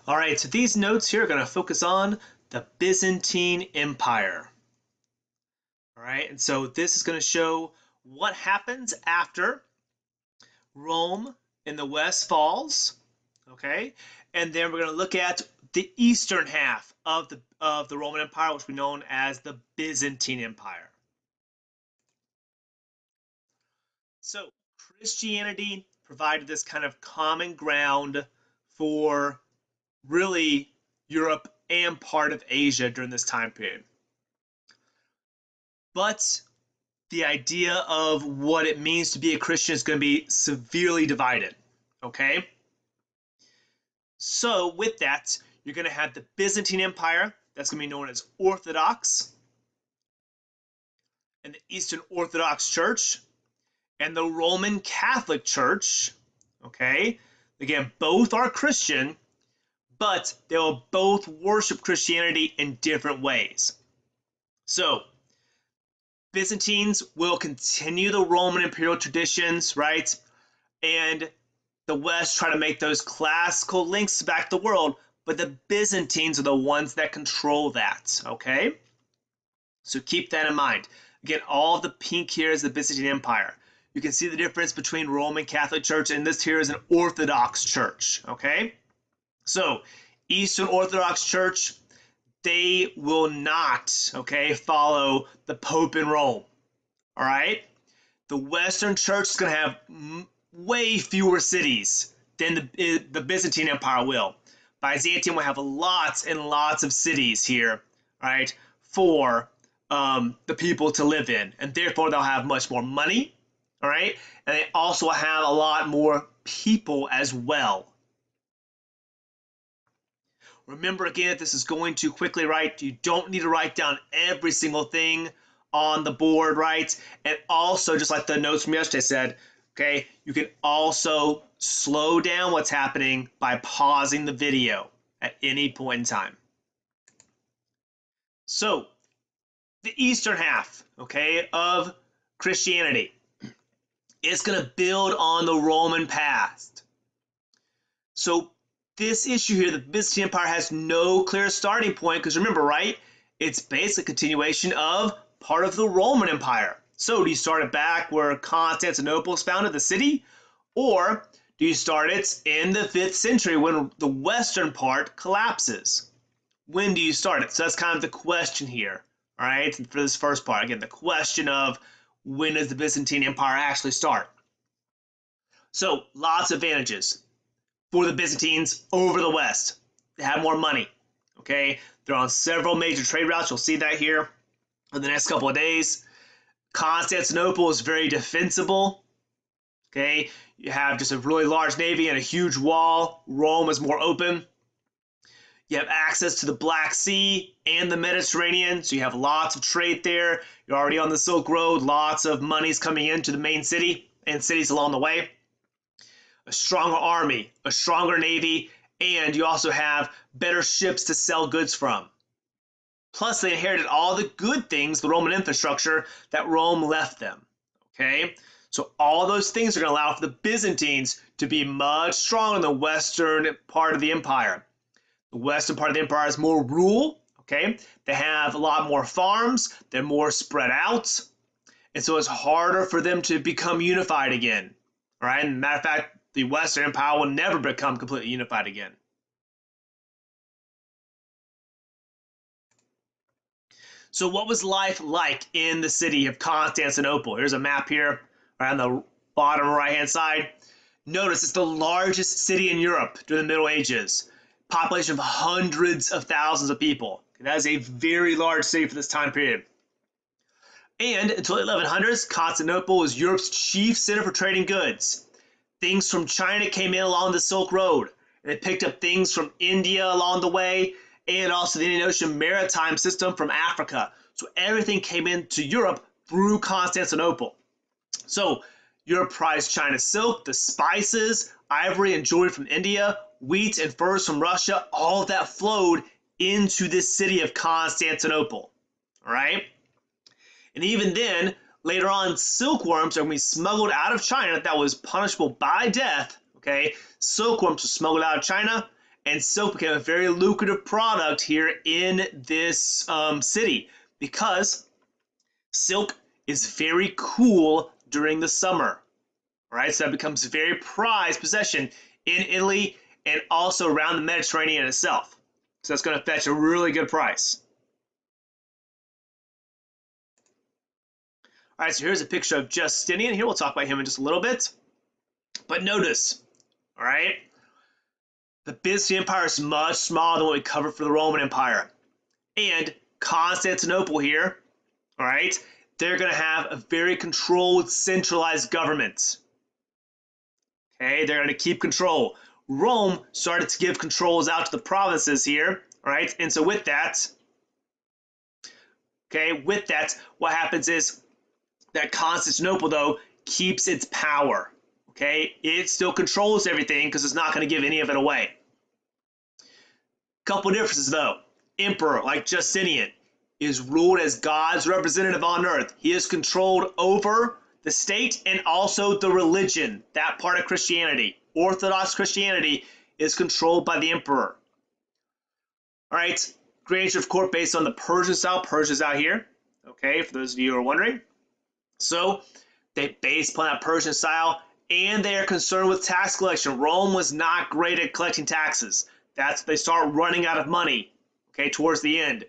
All right, so these notes here are going to focus on the Byzantine Empire. All right, and so this is going to show what happens after Rome in the west falls. Okay, and then we're going to look at the eastern half of the Roman Empire, which we know as the Byzantine Empire. So Christianity provided this kind of common ground for really Europe and part of Asia during this time period. But the idea of what it means to be a Christian is going to be severely divided. Okay? So, with that, you're going to have the Byzantine Empire, that's going to be known as Orthodox, and the Eastern Orthodox Church, and the Roman Catholic Church. Okay? Again, both are Christian, but they will both worship Christianity in different ways. So, Byzantines will continue the Roman imperial traditions, right? And the West try to make those classical links back to the world, but the Byzantines are the ones that control that, okay? So keep that in mind. Again, all of the pink here is the Byzantine Empire. You can see the difference between Roman Catholic Church and this here is an Orthodox Church, okay? So, Eastern Orthodox Church, they will not, okay, follow the Pope in Rome, all right? The Western Church is going to have way fewer cities than the Byzantine Empire will. Byzantium will have lots and lots of cities here, right, for the people to live in, and therefore they'll have much more money, all right, and they also have a lot more people as well. Remember again, if this is going too quickly, right, you don't need to write down every single thing on the board, right? And also, just like the notes from yesterday said, okay, you can also slow down what's happening by pausing the video at any point in time. So, the eastern half, okay, of Christianity is going to build on the Roman past. So, this issue here, the Byzantine Empire has no clear starting point because remember, right, it's basically a continuation of part of the Roman Empire. So do you start it back where Constantinople is founded, the city, or do you start it in the 5th century when the western part collapses? When do you start it? So that's kind of the question here, all right, for this first part. Again, the question of when does the Byzantine Empire actually start? So lots of advantages for the Byzantines over the West. They have more money, okay? They're on several major trade routes. You'll see that here in the next couple of days. Constantinople is very defensible, okay? You have just a really large navy and a huge wall. Rome is more open. You have access to the Black Sea and the Mediterranean, so you have lots of trade there. You're already on the Silk Road. Lots of money's coming into the main city and cities along the way. A stronger army, a stronger navy, and you also have better ships to sell goods from. Plus, they inherited all the good things, the Roman infrastructure, that Rome left them, okay? So all those things are going to allow for the Byzantines to be much stronger in the western part of the empire. The western part of the empire is more rural, okay? They have a lot more farms. They're more spread out. And so it's harder for them to become unified again, all right? And matter of fact, the Western Empire will never become completely unified again. So what was life like in the city of Constantinople? Here's a map here, right on the bottom right-hand side. Notice it's the largest city in Europe during the Middle Ages. Population of hundreds of thousands of people. That is a very large city for this time period. And until the 1100s, Constantinople was Europe's chief center for trading goods. Things from China came in along the Silk Road. And they picked up things from India along the way, and also the Indian Ocean maritime system from Africa. So everything came into Europe through Constantinople. So Europe prized China's silk, the spices, ivory and jewelry from India, wheat and furs from Russia. All of that flowed into this city of Constantinople. All right? And even then, later on, silkworms are going to be smuggled out of China. That was punishable by death, okay? Silkworms were smuggled out of China, and silk became a very lucrative product here in this city because silk is very cool during the summer. All right, so that becomes a very prized possession in Italy and also around the Mediterranean itself. So that's going to fetch a really good price. All right, so here's a picture of Justinian. Here we'll talk about him in just a little bit. But notice, all right, the Byzantine Empire is much smaller than what we covered for the Roman Empire. And Constantinople here, all right, they're going to have a very controlled, centralized government. Okay, they're going to keep control. Rome started to give controls out to the provinces here, all right, and so with that, what happens is that Constantinople, though, keeps its power. Okay, it still controls everything because it's not going to give any of it away. Couple differences, though. Emperor, like Justinian, is ruled as God's representative on earth. He is controlled over the state and also the religion, that part of Christianity. Orthodox Christianity is controlled by the emperor. All right, grandeur of court based on the Persian style. Persia's out here, okay, for those of you who are wondering. So they based upon that Persian style, and they are concerned with tax collection. Rome was not great at collecting taxes. They start running out of money, okay, towards the end.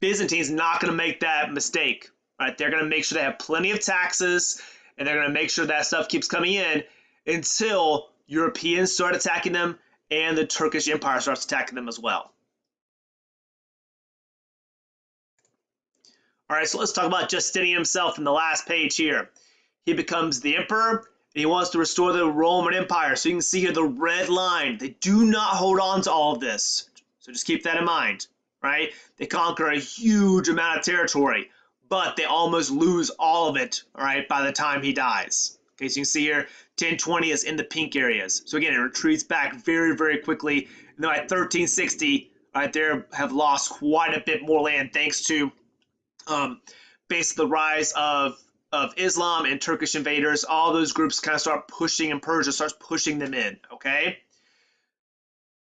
Byzantine's not going to make that mistake. Right? They're going to make sure they have plenty of taxes, and they're going to make sure that stuff keeps coming in until Europeans start attacking them and the Turkish Empire starts attacking them as well. All right, so let's talk about Justinian himself in the last page here. He becomes the emperor, and he wants to restore the Roman Empire. So you can see here the red line. They do not hold on to all of this. So just keep that in mind, right? They conquer a huge amount of territory, but they almost lose all of it, all right, by the time he dies. Okay, so you can see here, 1020 is in the pink areas. So again, it retreats back very, very quickly. And then by 1360, right there, have lost quite a bit more land thanks to basically the rise of Islam and Turkish invaders. All those groups kind of start pushing, and Persia starts pushing them in, okay?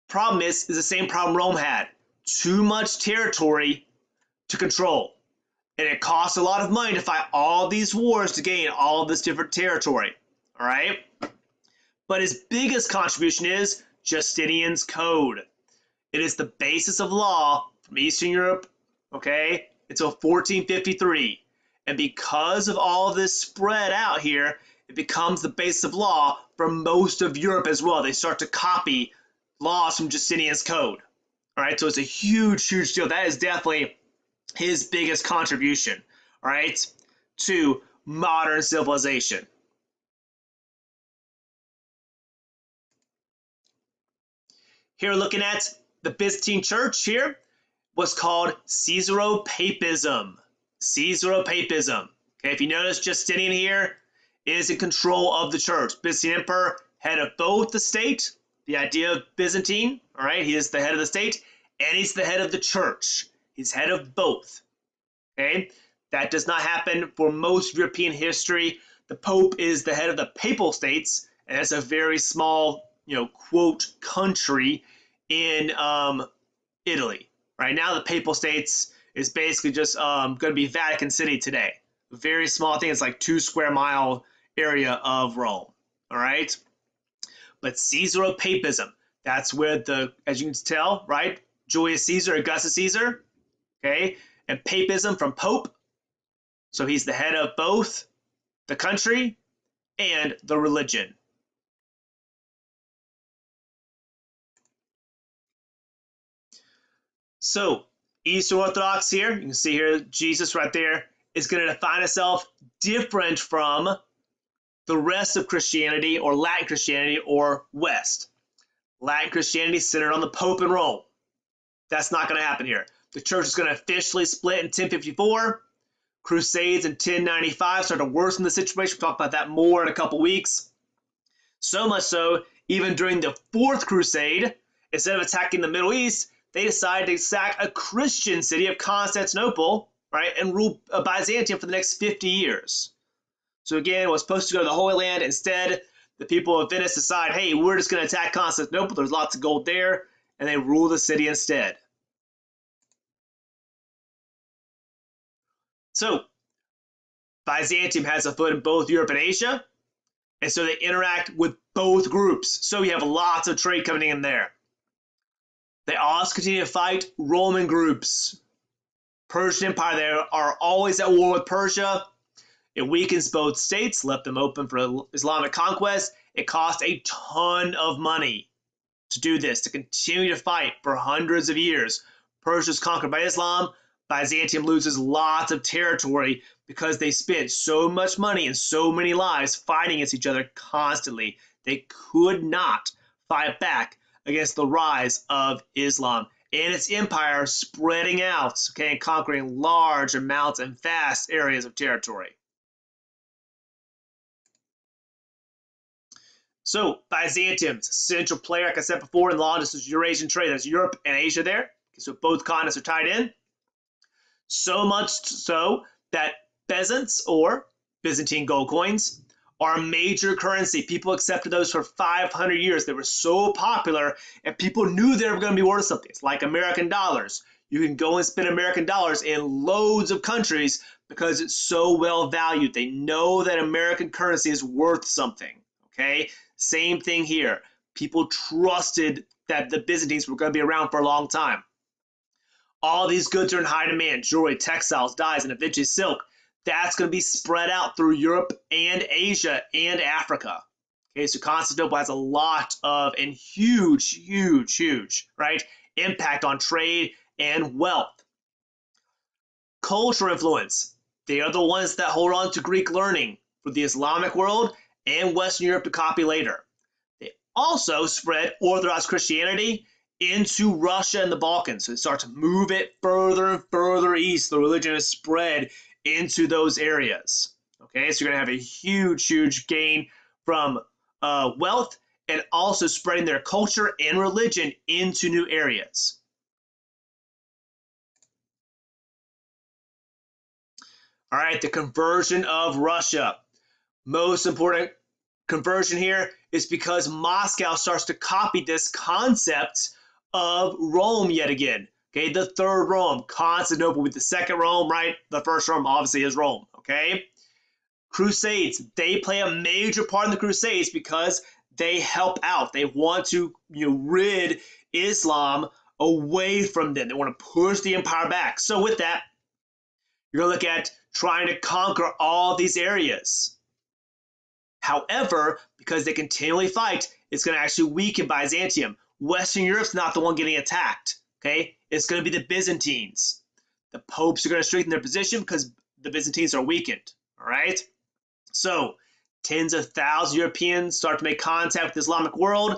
Problem is the same problem Rome had. Too much territory to control. And it costs a lot of money to fight all these wars to gain all of this different territory, all right? But his biggest contribution is Justinian's Code. It is the basis of law from Eastern Europe, okay, until 1453. And because of all of this spread out here, it becomes the basis of law for most of Europe as well. They start to copy laws from Justinian's Code. All right, so it's a huge, huge deal. That is definitely his biggest contribution, all right, to modern civilization. Here looking at the Byzantine Church here was called Caesaropapism. Caesaropapism. Okay, if you notice, Justinian here is in control of the church. Byzantine Emperor, head of both the state, the idea of Byzantine, all right, he is the head of the state, and he's the head of the church. He's head of both. Okay, that does not happen for most European history. The Pope is the head of the Papal States, and that's a very small, quote, country in Italy. Right now, the Papal States is basically just going to be Vatican City today. A very small thing. It's like 2 square mile area of Rome. All right, but Caesaropapism. That's where as you can tell, right, Julius Caesar, Augustus Caesar, okay, and papism from Pope. So he's the head of both the country and the religion. So Eastern Orthodox here, you can see here Jesus right there, is going to define itself different from the rest of Christianity or Latin Christianity or West. Latin Christianity centered on the Pope in Rome. That's not going to happen here. The church is going to officially split in 1054. Crusades in 1095 started to worsen the situation. We'll talk about that more in a couple weeks. So much so, even during the Fourth Crusade, instead of attacking the Middle East, they decided to sack a Christian city of Constantinople, right, and rule Byzantium for the next 50 years. So again, it was supposed to go to the Holy Land. Instead, the people of Venice decide, hey, we're just going to attack Constantinople. There's lots of gold there. and they rule the city instead. So Byzantium has a foot in both Europe and Asia, and so they interact with both groups. So you have lots of trade coming in there. They also continue to fight Roman groups. Persian Empire, they are always at war with Persia. It weakens both states, left them open for Islamic conquest. It cost a ton of money to do this, to continue to fight for hundreds of years. Persia is conquered by Islam. Byzantium loses lots of territory because they spent so much money and so many lives fighting against each other constantly. They could not fight back against the rise of Islam and its empire spreading out, okay, and conquering large amounts and vast areas of territory. So Byzantium's central player, like I said before, in long distance Eurasian trade. That's Europe and Asia there. So both continents are tied in. So much so that bezants, or Byzantine gold coins, are a major currency. People accepted those for 500 years. They were so popular, and people knew they were going to be worth something. It's like American dollars. You can go and spend American dollars in loads of countries because it's so well valued. They know that American currency is worth something. Okay? Same thing here. People trusted that the Byzantines were going to be around for a long time. All these goods are in high demand: jewelry, textiles, dyes, and eventually silk. That's going to be spread out through Europe and Asia and Africa. Okay, so Constantinople has a lot of and huge, right, impact on trade and wealth. Cultural influence. They are the ones that hold on to Greek learning for the Islamic world and Western Europe to copy later. They also spread Orthodox Christianity into Russia and the Balkans. So they start to move it further and further east. The religion is spread into those areas. Okay, so you're going to have a huge gain from wealth and also spreading their culture and religion into new areas. All right, the conversion of Russia. Most important conversion here is because Moscow starts to copy this concept of Rome yet again. Okay, the third Rome. Constantinople with the second Rome, right? The first Rome obviously is Rome, okay? Crusades, they play a major part in the Crusades because they help out. They want to rid Islam away from them. They want to push the empire back. So with that, you're going to look at trying to conquer all these areas. However, because they continually fight, it's going to actually weaken Byzantium. Western Europe's not the one getting attacked. Okay, it's going to be the Byzantines. The popes are going to strengthen their position because the Byzantines are weakened. All right, so tens of thousands of Europeans start to make contact with the Islamic world,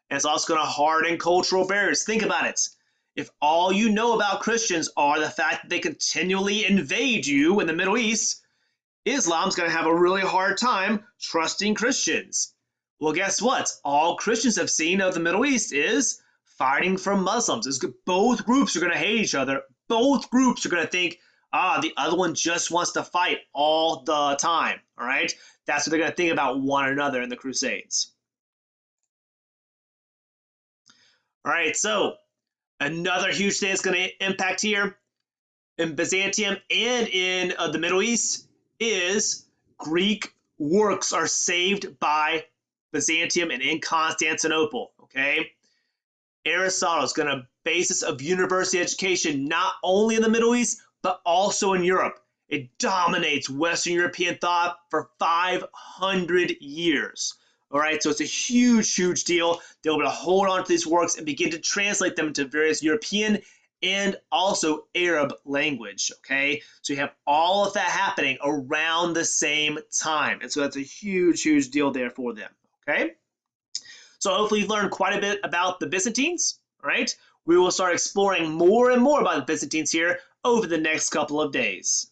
and it's also going to harden cultural barriers. Think about it. If all you know about Christians are the fact that they continually invade you in the Middle East, Islam's going to have a really hard time trusting Christians. Well, guess what? All Christians have seen of the Middle East is fighting from Muslims. Both groups are going to hate each other. Both groups are going to think, the other one just wants to fight all the time. All right? That's what they're going to think about one another in the Crusades. All right, so another huge thing that's going to impact here in Byzantium and in the Middle East is Greek works are saved by Byzantium and in Constantinople. Okay, Aristotle is going to basis of university education not only in the Middle East but also in Europe. It dominates Western European thought for 500 years. All right, so it's a huge deal. They'll be able to hold on to these works and begin to translate them into various European and also Arab language, okay? So you have all of that happening around the same time. And so that's a huge deal there for them, okay? So hopefully you've learned quite a bit about the Byzantines, all right? We will start exploring more and more about the Byzantines here over the next couple of days.